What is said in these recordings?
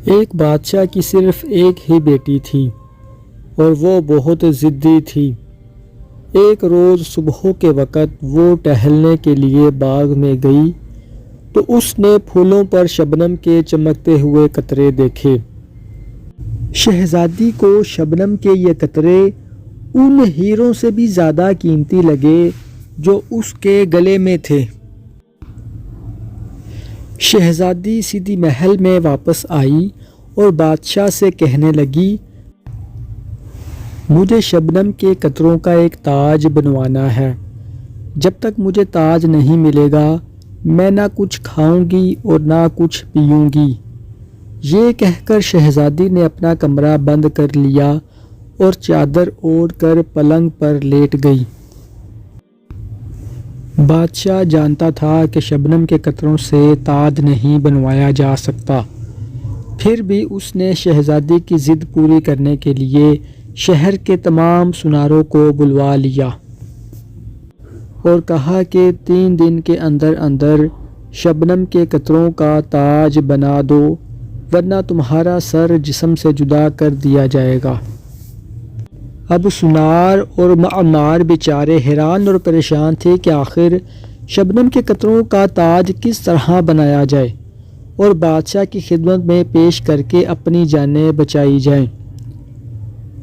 ایک بادشاہ کی صرف ایک ہی بیٹی تھی اور وہ بہت ضدی تھی۔ ایک روز صبح کے وقت وہ ٹہلنے کے لیے باغ میں گئی تو اس نے پھولوں پر شبنم کے چمکتے ہوئے قطرے دیکھے۔ شہزادی کو شبنم کے یہ قطرے ان ہیروں سے بھی زیادہ قیمتی لگے جو اس کے گلے میں تھے۔ شہزادی سیدھی محل میں واپس آئی اور بادشاہ سے کہنے لگی، مجھے شبنم کے قطروں کا ایک تاج بنوانا ہے۔ جب تک مجھے تاج نہیں ملے گا میں نہ کچھ کھاؤں گی اور نہ کچھ پیوں گی۔ یہ کہہ کر شہزادی نے اپنا کمرہ بند کر لیا اور چادر اوڑھ کر پلنگ پر لیٹ گئی۔ بادشاہ جانتا تھا کہ شبنم کے قطروں سے تاج نہیں بنوایا جا سکتا، پھر بھی اس نے شہزادی کی ضد پوری کرنے کے لیے شہر کے تمام سناروں کو بلوا لیا اور کہا کہ 3 دن کے اندر اندر شبنم کے قطروں کا تاج بنا دو ورنہ تمہارا سر جسم سے جدا کر دیا جائے گا۔ اب سنار اور معمار بیچارے حیران اور پریشان تھے کہ آخر شبنم کے قطروں کا تاج کس طرح بنایا جائے اور بادشاہ کی خدمت میں پیش کر کے اپنی جانیں بچائی جائیں۔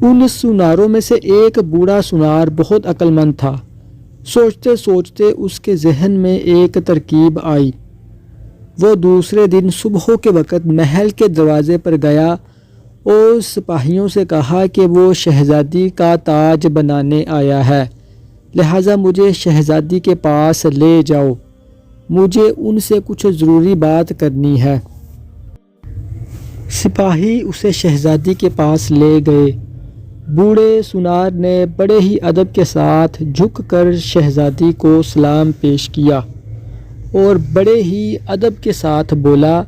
ان سناروں میں سے ایک بوڑھا سنار بہت عقل مند تھا۔ سوچتے سوچتے اس کے ذہن میں ایک ترکیب آئی۔ وہ دوسرے دن صبح کے وقت محل کے دروازے پر گیا اور سپاہیوں سے کہا کہ وہ شہزادی کا تاج بنانے آیا ہے، لہٰذا مجھے شہزادی کے پاس لے جاؤ، مجھے ان سے کچھ ضروری بات کرنی ہے۔ سپاہی اسے شہزادی کے پاس لے گئے۔ بوڑھے سنار نے بڑے ہی ادب کے ساتھ جھک کر شہزادی کو سلام پیش کیا اور بڑے ہی ادب کے ساتھ بولا،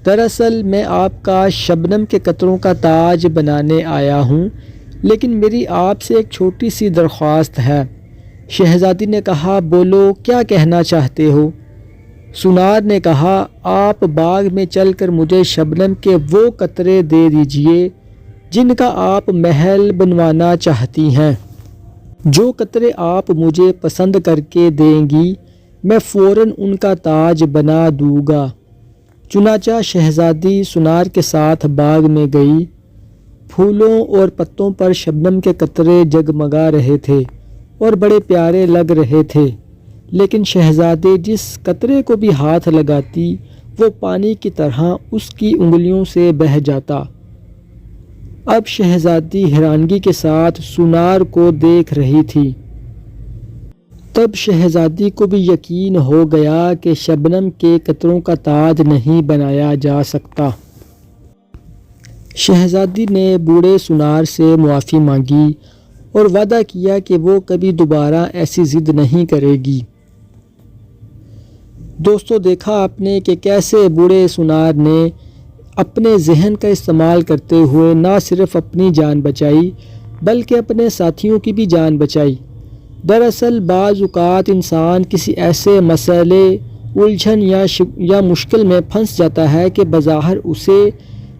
دراصل میں آپ کا شبنم کے قطروں کا تاج بنانے آیا ہوں، لیکن میری آپ سے ایک چھوٹی سی درخواست ہے۔ شہزادی نے کہا، بولو کیا کہنا چاہتے ہو؟ سنار نے کہا، آپ باغ میں چل کر مجھے شبنم کے وہ قطرے دے دیجئے جن کا آپ محل بنوانا چاہتی ہیں۔ جو قطرے آپ مجھے پسند کر کے دیں گی میں فوراً ان کا تاج بنا دوں گا۔ چنانچہ شہزادی سنار کے ساتھ باغ میں گئی۔ پھولوں اور پتوں پر شبنم کے قطرے جگمگا رہے تھے اور بڑے پیارے لگ رہے تھے، لیکن شہزادی جس قطرے کو بھی ہاتھ لگاتی وہ پانی کی طرح اس کی انگلیوں سے بہہ جاتا۔ اب شہزادی حیرانگی کے ساتھ سنار کو دیکھ رہی تھی۔ تب شہزادی کو بھی یقین ہو گیا کہ شبنم کے قطروں کا تاج نہیں بنایا جا سکتا۔ شہزادی نے بوڑھے سنار سے معافی مانگی اور وعدہ کیا کہ وہ کبھی دوبارہ ایسی ضد نہیں کرے گی۔ دوستو، دیکھا آپ نے کہ کیسے بوڑھے سنار نے اپنے ذہن کا استعمال کرتے ہوئے نہ صرف اپنی جان بچائی بلکہ اپنے ساتھیوں کی بھی جان بچائی۔ دراصل بعض اوقات انسان کسی ایسے مسئلے، الجھن یا مشکل میں پھنس جاتا ہے کہ بظاہر اسے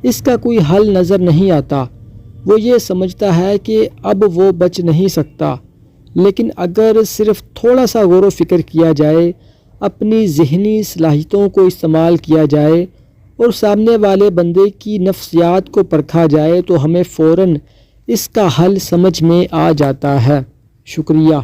اس کا کوئی حل نظر نہیں آتا۔ وہ یہ سمجھتا ہے کہ اب وہ بچ نہیں سکتا، لیکن اگر صرف تھوڑا سا غور و فکر کیا جائے، اپنی ذہنی صلاحیتوں کو استعمال کیا جائے اور سامنے والے بندے کی نفسیات کو پرکھا جائے تو ہمیں فوراً اس کا حل سمجھ میں آ جاتا ہے۔ شکریہ۔